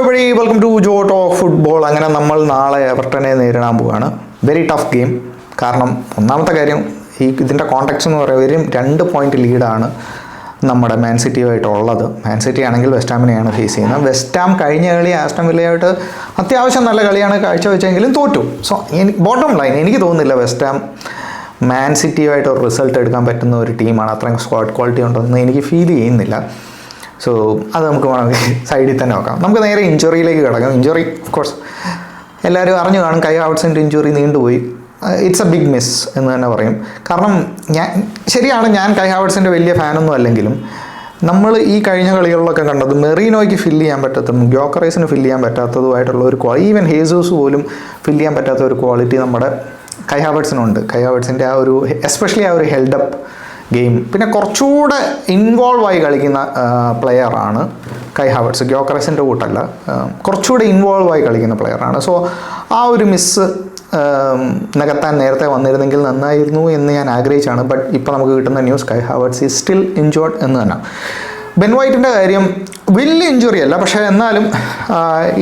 everybody, welcome to Joe Talk Football. അങ്ങനെ നമ്മൾ നാളെ എവർട്ടനെ നേരിടാൻ പോവുകയാണ്. Very tough game. കാരണം ഒന്നാമത്തെ കാര്യം ഇതിൻ്റെ കോൺടാക്ട്സ് എന്ന് പറയുന്നത് 2 പോയിന്റ് ലീഡാണ് നമ്മുടെ മാൻ സിറ്റിയുമായിട്ടുള്ളത്. മാൻ സിറ്റി ആണെങ്കിൽ വെസ്റ്റ് ഹാമിനെയാണ് ഫേസ് ചെയ്യുന്നത്. വെസ്റ്റ് ഹാം കഴിഞ്ഞ കളി ആസ്റ്റൺ വില്ലയായിട്ട് അത്യാവശ്യം നല്ല കളിയാണ് കാഴ്ചവെച്ചെങ്കിലും തോറ്റു. സോ ബോട്ടം ലൈൻ എനിക്ക് തോന്നുന്നില്ല വെസ്റ്റ് ഹാം മാൻ സിറ്റിയുമായിട്ട് ഒരു റിസൾട്ട് എടുക്കാൻ പറ്റുന്ന ഒരു ടീമാണ്. അത്രയും സ്ക്വാഡ് ക്വാളിറ്റി ഉണ്ടെന്ന് എനിക്ക് ഫീൽ ചെയ്യുന്നില്ല. സോ അത് നമുക്ക് വേണമെങ്കിൽ സൈഡിൽ തന്നെ നോക്കാം. നമുക്ക് നേരെ ഇഞ്ചുറിയിലേക്ക് കിടക്കാം. ഇഞ്ചുറി ഓഫ് കോഴ്സ് എല്ലാവരും അറിഞ്ഞു കാണും. കൈ ഹാവർട്സിൻ്റെ ഇഞ്ചുറി നീണ്ടുപോയി. ഇറ്റ്സ് എ ബിഗ് മിസ് എന്ന് തന്നെ പറയും. കാരണം ശരിയാണ്, ഞാൻ കൈ ഹാവർട്സിൻ്റെ വലിയ ഫാനൊന്നും അല്ലെങ്കിലും നമ്മൾ ഈ കഴിഞ്ഞ കളികളിലൊക്കെ കണ്ടത് മെറീനോയ്ക്ക് ഫില്ല് ചെയ്യാൻ പറ്റാത്തതും ഗ്യോക്കറൈസിന് ഫില്ല് ചെയ്യാൻ പറ്റാത്തതുമായിട്ടുള്ള ഒരു ഈവൻ ഹേസൂസ് പോലും ഫില്ല് ചെയ്യാൻ പറ്റാത്ത ഒരു ക്വാളിറ്റി നമ്മുടെ കൈ ഹാവർട്സിനുണ്ട്. കൈ ഹാവർട്സിൻ്റെ ആ ഒരു എസ്പെഷ്യലി ആ ഒരു ഹെൽഡപ്പ് ഗെയിം, പിന്നെ കുറച്ചുകൂടെ ഇൻവോൾവ് ആയി കളിക്കുന്ന പ്ലെയറാണ് കൈ ഹാവർട്സ്. ഗ്യോക്കറൈസിൻ്റെ കൂട്ടല്ല, കുറച്ചുകൂടെ ഇൻവോൾവ് ആയി കളിക്കുന്ന പ്ലെയറാണ്. സോ ആ ഒരു മിസ് നികത്താൻ നേരത്തെ വന്നിരുന്നെങ്കിൽ നന്നായിരുന്നു എന്ന് ഞാൻ ആഗ്രഹിച്ചാണ്. ബട്ട് ഇപ്പോൾ നമുക്ക് കിട്ടുന്ന ന്യൂസ് കൈ ഹാവർട്സ് ഈസ് സ്റ്റിൽ ഇഞ്ചോർഡ് എന്ന് തന്നെ. ബെൻ വൈറ്റിൻ്റെ കാര്യം വലിയ ഇഞ്ചുറി അല്ല, പക്ഷേ എന്നാലും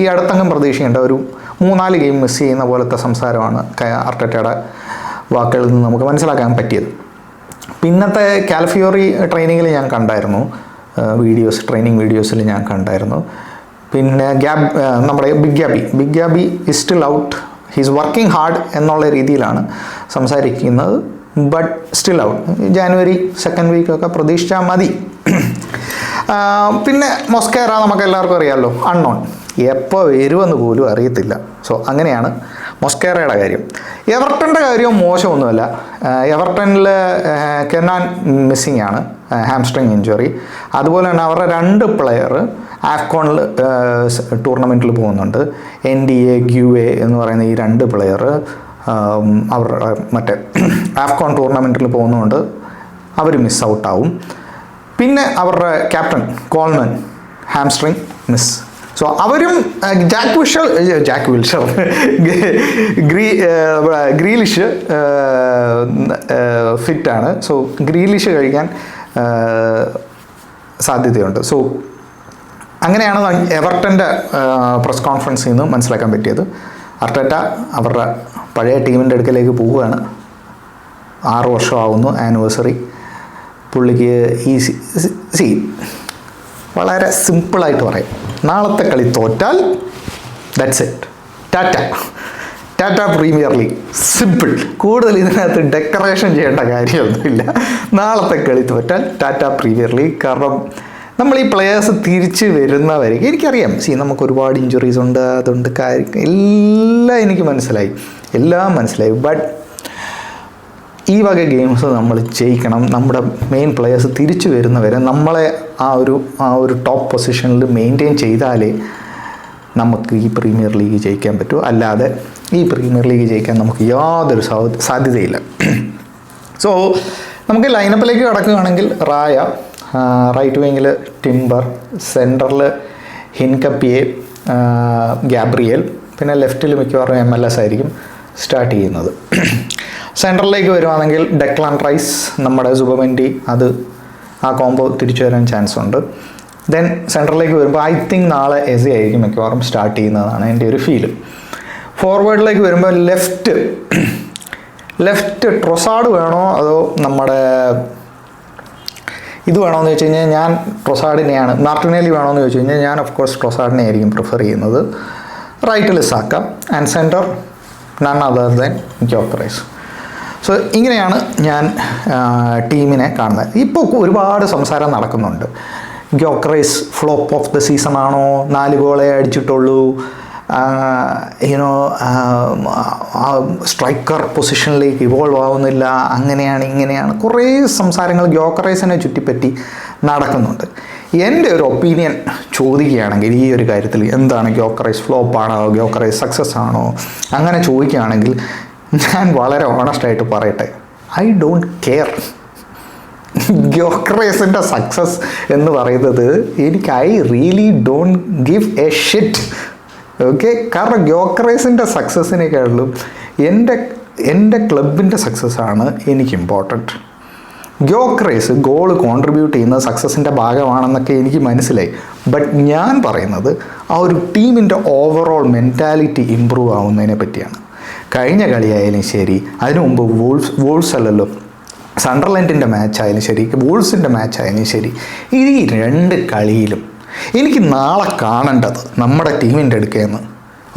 ഈ അടുത്തങ്ങും പ്രതീക്ഷിക്കേണ്ട ഒരു 3-4 ഗെയിം മിസ് ചെയ്യുന്ന പോലത്തെ സംസാരമാണ് അർട്ടറ്റയുടെ വാക്കുകളിൽ നിന്ന് നമുക്ക് മനസ്സിലാക്കാൻ പറ്റിയത്. പിന്നത്തെ കാൽഫിയോറി ട്രെയിനിങ്ങിൽ ഞാൻ കണ്ടായിരുന്നു, ട്രെയിനിങ് വീഡിയോസിൽ ഞാൻ കണ്ടായിരുന്നു. പിന്നെ നമ്മുടെ big Gabi is still out. He's working hard എന്നുള്ള രീതിയിലാണ് സംസാരിക്കുന്നത്. But still out. January 2nd വീക്കൊക്കെ പ്രതീക്ഷിച്ചാൽ മതി. പിന്നെ മൊസ്കേറ നമുക്ക് എല്ലാവർക്കും അറിയാമല്ലോ, അൺനോൺ, എപ്പോൾ വരുമെന്ന് പോലും അറിയത്തില്ല. സോ അങ്ങനെയാണ് മൊസ്കേറയുടെ കാര്യം. എവർട്ടൻ്റെ കാര്യം മോശമൊന്നുമല്ല. എവർട്ടനിൽ കെനാൻ മിസ്സിംഗ് ആണ്, ഹാംസ്ട്രിങ് ഇഞ്ചുറി. അതുപോലെ തന്നെ അവരുടെ 2 പ്ലെയർ ആഫ്കോണിൽ ടൂർണമെൻറ്റിൽ പോകുന്നുണ്ട്. NDA GUA എന്ന് പറയുന്ന ഈ 2 പ്ലെയർ അവരുടെ മറ്റേ ആഫ്കോൺ ടൂർണമെൻറ്റിൽ പോകുന്നതുകൊണ്ട് അവർ മിസ് ഔട്ടാവും. പിന്നെ അവരുടെ captain Coleman hamstring miss. So അവരും ഗ്രീലിഷ് ഫിറ്റാണ്. സോ ഗ്രീലിഷ് കഴിക്കാൻ സാധ്യതയുണ്ട്. സോ അങ്ങനെയാണ് എവർട്ടൻ്റെ പ്രസ് കോൺഫറൻസിൽ നിന്ന് മനസ്സിലാക്കാൻ പറ്റിയത്. അർട്ടറ്റ അവരുടെ പഴയ ടീമിൻ്റെ അടുക്കലേക്ക് പോവുകയാണ്. 6 വർഷമാവുന്നു ആനിവേഴ്സറി. പുള്ളിക്ക് വളരെ സിമ്പിളായിട്ട് പറയും, നാളത്തെ കളി തോറ്റാൽ that's it, tata premier league. Simple. കൂടുതൽ ഇതിനകത്ത് ഡെക്കറേഷൻ ചെയ്യേണ്ട കാര്യമൊന്നുമില്ല. നാളത്തെ കളി തോറ്റാൽ ടാറ്റ പ്രീമിയർ ലീഗ്. കാരണം നമ്മൾ ഈ പ്ലെയേഴ്സ് തിരിച്ച് വരുന്നവരെ എനിക്കറിയാം. നമുക്ക് ഒരുപാട് ഇഞ്ചുറീസ് ഉണ്ട്, അതുണ്ട്, എല്ലാം എനിക്ക് എല്ലാം മനസ്സിലായി. ബട്ട് ഈ വക ഗെയിംസ് നമ്മൾ ജയിക്കണം. നമ്മുടെ മെയിൻ പ്ലെയേഴ്സ് തിരിച്ചു വരുന്നവരെ നമ്മളെ ആ ഒരു ടോപ്പ് പൊസിഷനിൽ മെയിൻറ്റെയിൻ ചെയ്താലേ നമുക്ക് ഈ പ്രീമിയർ ലീഗ് ജയിക്കാൻ പറ്റൂ. അല്ലാതെ ഈ പ്രീമിയർ ലീഗ് ജയിക്കാൻ നമുക്ക് യാതൊരു സാധ്യതയില്ല. സോ നമുക്ക് ലൈനപ്പിലേക്ക് കടക്കുകയാണെങ്കിൽ റായ, റൈറ്റ് വിങ്ങിൽ ടിംബർ, സെൻറ്ററിൽ ഹിൻകപ്പിയെ, ഗാബ്രിയേൽ, പിന്നെ ലെഫ്റ്റിൽ മിക്കവാറും MLS ആയിരിക്കും സ്റ്റാർട്ട് ചെയ്യുന്നത്. സെൻട്രലിലേക്ക് വരുവാണെങ്കിൽ ഡെക്ലാൻ റൈസ്, നമ്മുടെ സുബമെൻഡി, ആ കോംബോ തിരിച്ചു വരാൻ ചാൻസ് ഉണ്ട്. ദെൻ സെൻട്രലിലേക്ക് വരുമ്പോൾ ഐ തിങ്ക് നാളെ എസി ആയിരിക്കും മിക്കവാറും സ്റ്റാർട്ട് ചെയ്യുന്നതാണ് എൻ്റെ ഒരു ഫീല്. ഫോർവേഡിലേക്ക് വരുമ്പോൾ ലെഫ്റ്റ് ട്രൊസാഡ് വേണോ അതോ നമ്മുടെ ഇത് വേണമെന്ന് വെച്ച് കഴിഞ്ഞാൽ ഞാൻ ട്രൊസാഡിനെയാണ്, മാർട്ടിനേലി വേണമെന്ന് ചോദിച്ചു കഴിഞ്ഞാൽ ഞാൻ ഓഫ് കോഴ്സ് ട്രൊസാഡിനെ ആയിരിക്കും പ്രിഫർ ചെയ്യുന്നത്. റൈറ്റിൽ Saka and centre none other than Gyokeres. So ഇങ്ങനെയാണ് ഞാൻ ടീമിനെ കാണുന്നത്. ഇപ്പോൾ ഒരുപാട് സംസാരം നടക്കുന്നുണ്ട്. Gyokeres flop of the season ആണോ, 4 ഗോളേ അടിച്ചിട്ടുള്ളൂ, സ്ട്രൈക്കർ പൊസിഷനിലേക്ക് ഇവോൾവ് ആവുന്നില്ല, അങ്ങനെയാണ് ഇങ്ങനെയാണ് കുറേ സംസാരങ്ങൾ ഗ്യോക്കറൈസിനെ ചുറ്റിപ്പറ്റി നടക്കുന്നുണ്ട്. എൻ്റെ ഒരു ഒപ്പീനിയൻ ചോദിക്കുകയാണെങ്കിൽ ഈ ഒരു കാര്യത്തിൽ എന്താണ്, ഗ്യോക്കറൈസ് ഫ്ലോപ്പാണോ, ഗ്യോക്കറൈസ് സക്സസ് ആണോ, അങ്ങനെ ചോദിക്കുകയാണെങ്കിൽ ഞാൻ വളരെ ഓണസ്റ്റായിട്ട് പറയട്ടെ, ഐ ഡോണ്ട് കെയർ. ഗ്യോക്കറൈസിൻ്റെ സക്സസ് എന്ന് പറയുന്നത് I really don't give a shit. Okay, കാരണം ഗ്യോക്കറൈസിൻ്റെ സക്സസ്സിനേക്കാളും എൻ്റെ ക്ലബിൻ്റെ സക്സസ്സാണ് എനിക്ക് ഇമ്പോർട്ടൻറ്റ്. ഗ്യോക്കറൈസ് ഗോൾ കോൺട്രിബ്യൂട്ട് ചെയ്യുന്ന സക്സസിൻ്റെ ഭാഗമാണെന്നൊക്കെ എനിക്ക് മനസ്സിലായി. ബട്ട് ഞാൻ പറയുന്നത് ആ ഒരു ടീമിൻ്റെ ഓവറോൾ മെൻറ്റാലിറ്റി ഇമ്പ്രൂവ് ആവുന്നതിനെ പറ്റിയാണ്. കഴിഞ്ഞ കളിയായാലും ശരി, അതിനു മുമ്പ് വോൾസ് അല്ലല്ലോ, സണ്ടർലാൻഡിൻ്റെ മാച്ചായാലും ശരി, വോൾസിൻ്റെ മാച്ചായാലും ശരി, ഈ 2 കളിയിലും എനിക്ക് നാളെ കാണേണ്ടത് നമ്മുടെ ടീമിൻ്റെ അടുക്കേന്ന്.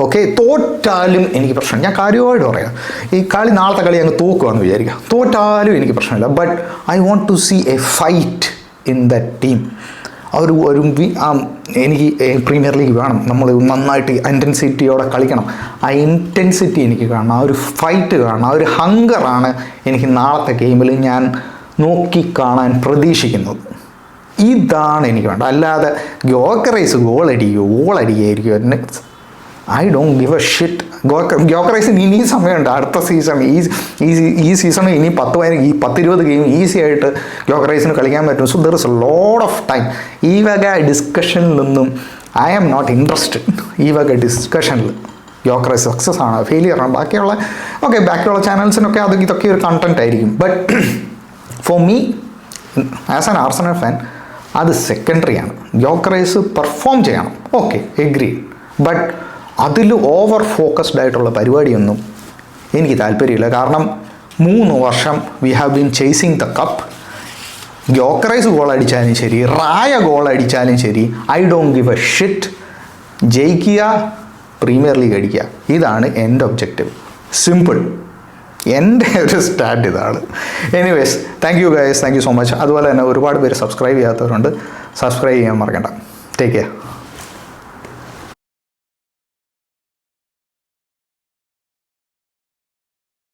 ഓക്കെ, തോറ്റാലും എനിക്ക് പ്രശ്നം, ഞാൻ കാര്യമായിട്ട് പറയാം, ഈ നാളത്തെ കളി അങ്ങ് തോക്കുവാന്ന് വിചാരിക്കുക, തോറ്റാലും എനിക്ക് പ്രശ്നമില്ല. But I want to see a fight in the team. എനിക്ക് പ്രീമിയർ ലീഗ് വേണം, നമ്മൾ നന്നായിട്ട് ഇൻറ്റൻസിറ്റിയോടെ കളിക്കണം. ആ ഇൻറ്റൻസിറ്റി എനിക്ക് കാണണം, ആ ഒരു ഫൈറ്റ് കാണണം, ആ ഒരു ഹങ്കറാണ് എനിക്ക് നാളത്തെ ഗെയിമിൽ ഞാൻ നോക്കിക്കാണാൻ പ്രതീക്ഷിക്കുന്നത്. ഇതാണ് എനിക്ക് വേണ്ടത്. അല്ലാതെ ഗ്യോക്കറൈസ് ഗോളടിക്കുകയായിരിക്കും. I don't give a shit. ഗ്യോക്കറൈസിന് ഇനി സമയമുണ്ട്, അടുത്ത സീസൺ, ഈ സീസണിൽ ഇനി 10-20 ഗെയിം ഈസി ആയിട്ട് ഗ്യോക്കറൈസിന് കളിക്കാൻ പറ്റും. So there is A load of time. ഈ വക ഡിസ്കഷനിലൊന്നും ഐ ആം നോട്ട് ഇൻട്രസ്റ്റഡ്. ഈ വക ഡിസ്കഷനിൽ ഗ്യോക്കറൈസ് സക്സസ് ആണ് ഫെയിലിയർ ആണ്, ബാക്കിയുള്ള ചാനൽസിനൊക്കെ ഇതൊക്കെ ഒരു കണ്ടന്റ് ആയിരിക്കും. But for me as an Arsenal fan അത് സെക്കൻഡറിയാണ്. ഗ്യോക്കറൈസ് പെർഫോം ചെയ്യണം, ഓക്കെ, എഗ്രി. ബട്ട് അതിൽ ഓവർ ഫോക്കസ്ഡ് ആയിട്ടുള്ള പരിപാടിയൊന്നും എനിക്ക് താല്പര്യമില്ല. കാരണം 3 വർഷം we have been chasing the cup. Gyokeres goal അടിച്ചാലും ശരി, റായ ഗോൾ അടിച്ചാലും ശരി, I don't give a shit. ജയിക്കുക, പ്രീമിയർ ലീഗ് അടിക്കുക, ഇതാണ് എൻ്റെ ഒബ്ജക്റ്റീവ്. സിമ്പിൾ. എൻ്റെ ഒരു സ്റ്റാർട്ട് ഇതാണ്. Anyways, thank you guys, thank you so much. അതുപോലെ തന്നെ ഒരുപാട് പേര് സബ്സ്ക്രൈബ് ചെയ്യാത്തവരുണ്ട്, സബ്സ്ക്രൈബ് ചെയ്യാൻ മറക്കണ്ട. Take care.